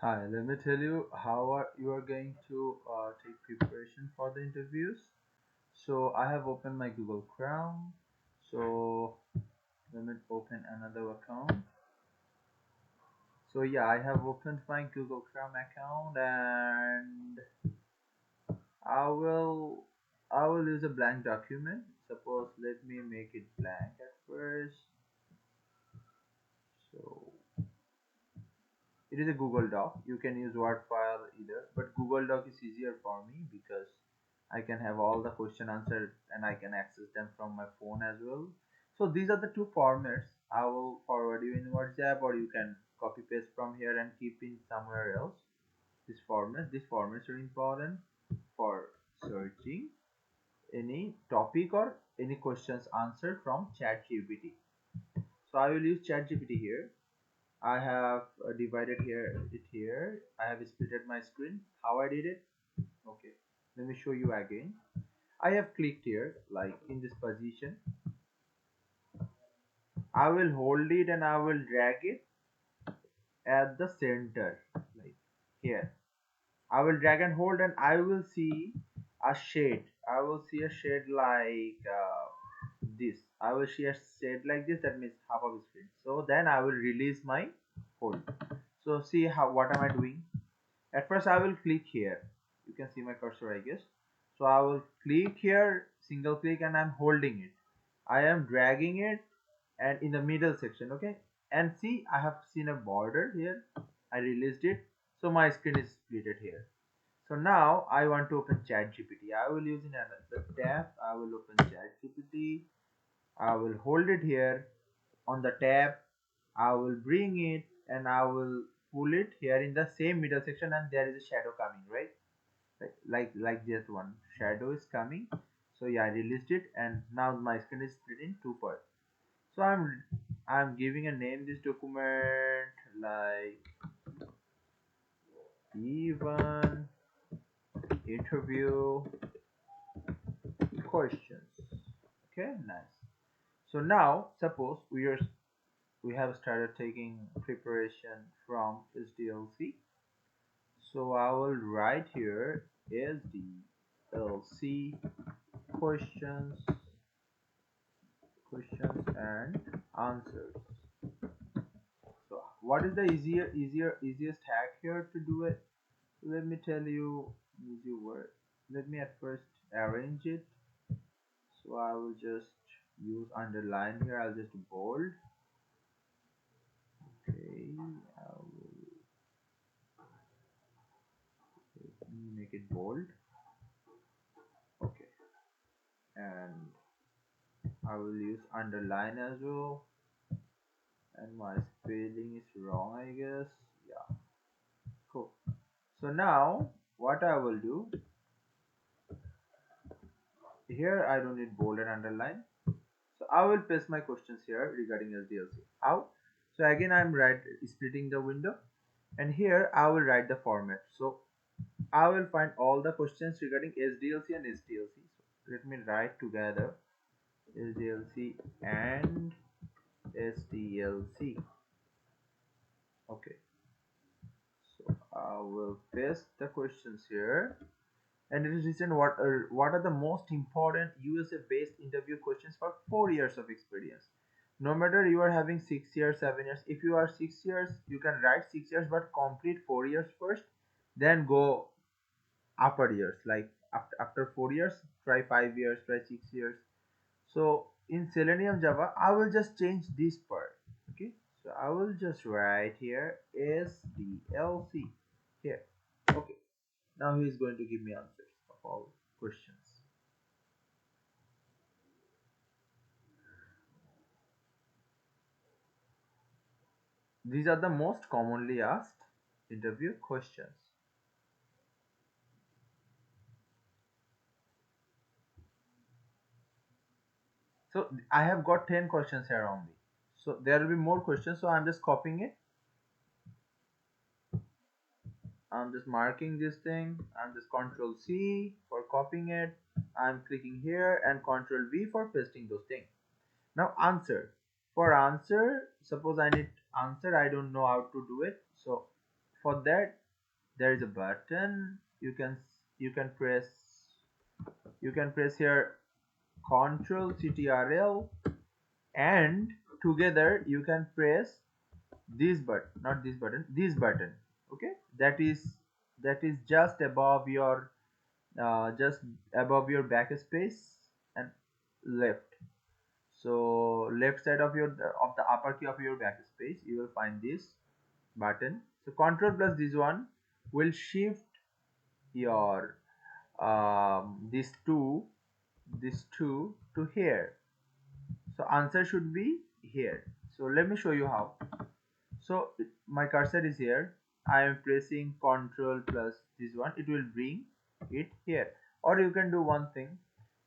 Hi, let me tell you how you are going to take preparation for the interviews. So I have opened my Google Chrome. So let me open another account. So yeah, I have opened my Google Chrome account and I will I will use a blank document. Suppose let me make it blank at first. So it is a Google Doc. You can use Word file either, but Google Doc is easier for me because I can have all the question answered and I can access them from my phone as well. So these are the two formats. I will forward you in WhatsApp, or you can copy paste from here and keep in somewhere else. These formats are important for searching any topic or any questions answered from ChatGPT. So I will use ChatGPT here. I have divided here. I have splitted my screen. How I did it? Okay, let me show you again. I have clicked here, like in this position. I will hold it and I will drag it at the center, like here. I will drag and hold, and I will see a shade. I will see a shade like this. I will see a shade like this. That means half of the screen. So then I will release my hold. So see how what am I doing? At first I will click here. You can see my cursor, I guess. So I will click here, single click, and I'm holding it. I am dragging it and in the middle section, okay? And see, I have seen a border here. I released it. So my screen is splitted here. So now I want to open ChatGPT. I will use in another tab. I will open ChatGPT. I will hold it here on the tab. I will bring it and I will pull it here in the same middle section, and there is a shadow coming, right? Like this one shadow is coming. So yeah, I released it and now my screen is split in two parts. So I'm giving a name this document like even interview questions. Okay, nice. So now suppose we have started taking preparation from SDLC. So I will write here SDLC questions and answers. So what is the easiest hack here to do it? Let me tell you easy word. Let me at first arrange it. So I will just use underline here. I'll just bold. Okay, I will make it bold. Okay, and I will use underline as well. And my spelling is wrong, I guess. Yeah, cool. So now what I will do here, I don't need bold and underline. So I will paste my questions here regarding SDLC. How? So again, I'm splitting the window, and here I will write the format. So I will find all the questions regarding SDLC and SDLC. So let me write together SDLC and SDLC. Okay. So I will paste the questions here, and it is written what are the most important USA based interview questions for 4 years of experience. No matter you are having 6 years, 7 years. If you are 6 years, you can write 6 years, but complete 4 years first, then go upper years. Like after 4 years, try 5 years, try 6 years. So in Selenium Java, I will just change this part. Okay, so I will just write here SDLC here. Okay, now he is going to give me answers of all questions. These are the most commonly asked interview questions. So I have got 10 questions here only. So there will be more questions. So I'm just copying it. I'm just marking this thing. I'm just Control C for copying it. I'm clicking here and Control V for pasting those things. Now answer. For answer, suppose I need answer. I don't know how to do it. So for that there is a button. You can press here Control Ctrl, and together you can press this button, not this button, this button. Okay, that is just above your backspace and left. So left side of the upper key of your backspace, you will find this button. So Control plus this one will shift your these two to here. So answer should be here. So let me show you how. So my cursor is here. I am pressing Control plus this one. It will bring it here. Or you can do one thing,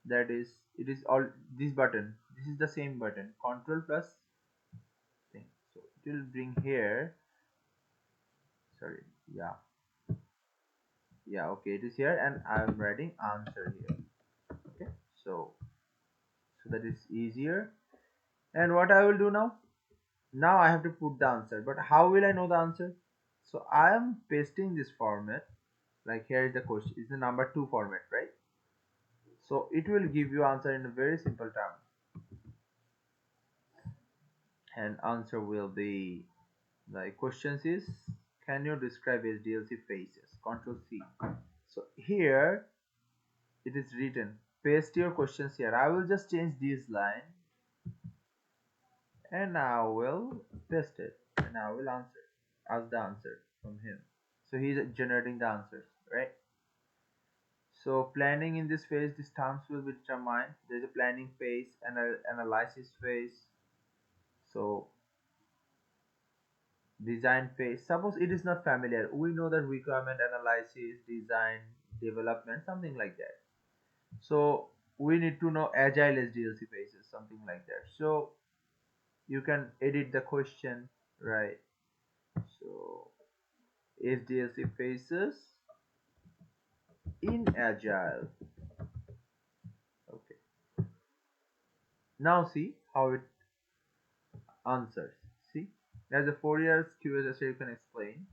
that is, it is all this button. This is the same button. Control plus thing. So it will bring here. Sorry. Yeah. Yeah. Okay. It is here, and I am writing answer here. Okay. So that is easier. And what I will do now? Now I have to put the answer. But how will I know the answer? So I am pasting this format. Like here is the question, is the number 2 format, right? So it will give you answer in a very simple term, and answer will be, the questions is, can you describe SDLC phases? Control C. So here it is written, paste your questions here. I will just change this line, and I will paste it, and I will ask the answer from him. So he's generating the answers, right? So planning in this phase, these terms will be determined. There's a planning phase and an analysis phase. So design phase. Suppose it is not familiar. We know that requirement analysis, design, development, something like that. So we need to know agile SDLC phases, something like that. So you can edit the question, right? So SDLC phases in agile. Okay. Now see how it answers. See, there's a 4 years QS, so you can explain.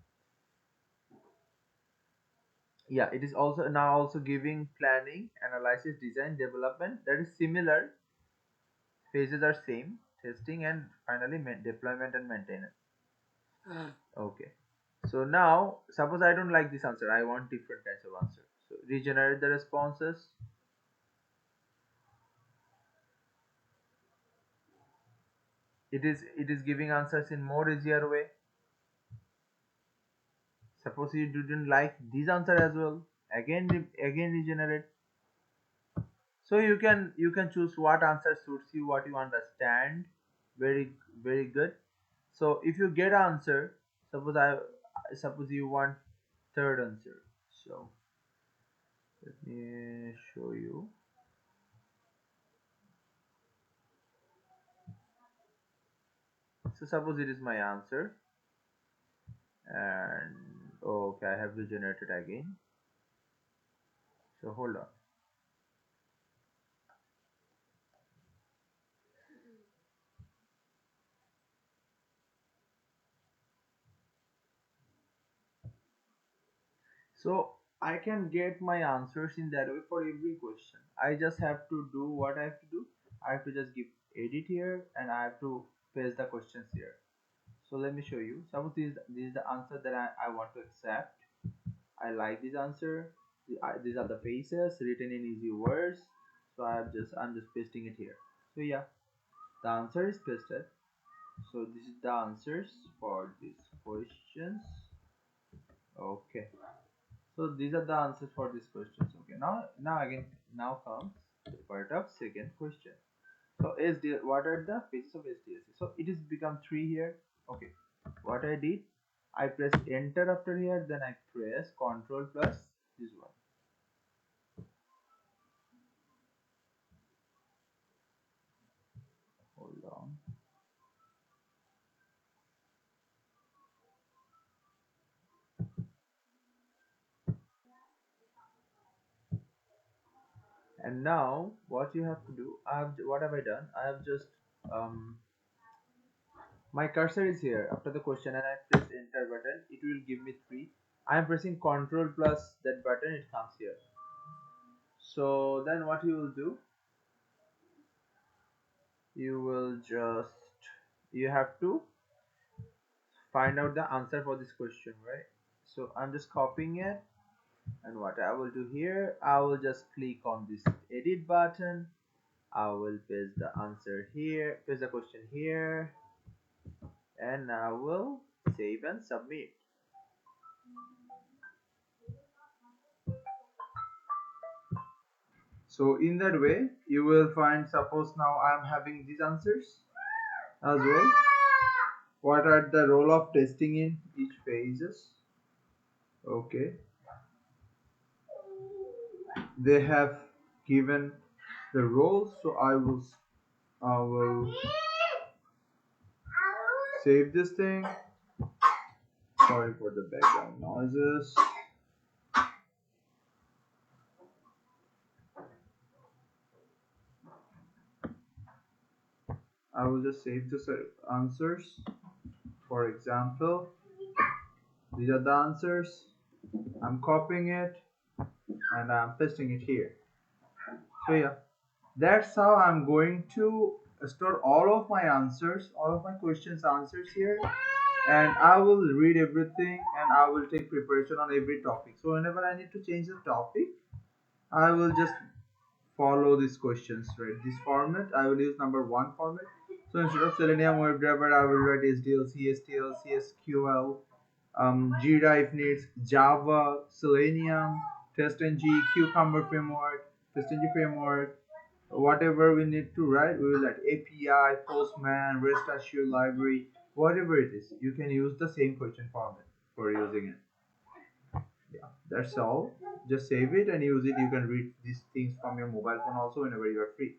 Yeah, it is also now also giving planning, analysis, design, development. That is similar. Phases are same. Testing, and finally deployment and maintenance. Okay. So now suppose I don't like this answer. I want different kinds of answer. So regenerate the responses. It is giving answers in more easier way. Suppose you didn't like this answer as well. Again regenerate. So you can choose what answer suits you, what you understand. Very very good. So if you get answer, suppose you want third answer. So let me show you. So suppose it is my answer, and okay, I have regenerated again. So hold on. So I can get my answers in that way for every question. I just have to do what I have to do. I have to just give edit here, and I have to paste the questions here. So let me show you. Suppose this is the answer that I want to accept. I like this answer. These are the faces written in easy words. So I'm just pasting it here. So yeah, the answer is pasted. So this is the answers for these questions. Okay. So these are the answers for these questions. Okay. Now comes the part of second question. So what are the phases of SDLC? So it is become 3 here. Okay. What I did, I press enter after here, then I press control plus this one. Hold on. And now what you have to do, what have I done? I have just um My cursor is here after the question and I press enter button, it will give me 3. I am pressing control plus that button, it comes here. So then what you will do, you will just, you have to find out the answer for this question, right? So I'm just copying it, and what I will do here, I will just click on this edit button. I will paste the answer here, paste the question here, and I will save and submit. So in that way you will find, suppose now I'm having these answers as well. What are the role of testing in each phases? Okay, they have given the roles, so I will save this thing. Sorry for the background noises. I will just save the answers. For example, these are the answers. I'm copying it and I'm pasting it here. So yeah, that's how I'm going to store all of my answers, all of my questions answers here, and I will read everything and I will take preparation on every topic. So whenever I need to change the topic, I will just follow these questions, right? This format, I will use number 1 format. So instead of Selenium WebDriver, I will write SDLC, STL, CSQL, Jira if needs, Java, Selenium, TestNG, Cucumber framework, TestNG framework, whatever we need to write, we will write API, Postman, REST Assure library, whatever it is. You can use the same question format for using it. Yeah, that's all. Just save it and use it. You can read these things from your mobile phone also whenever you are free.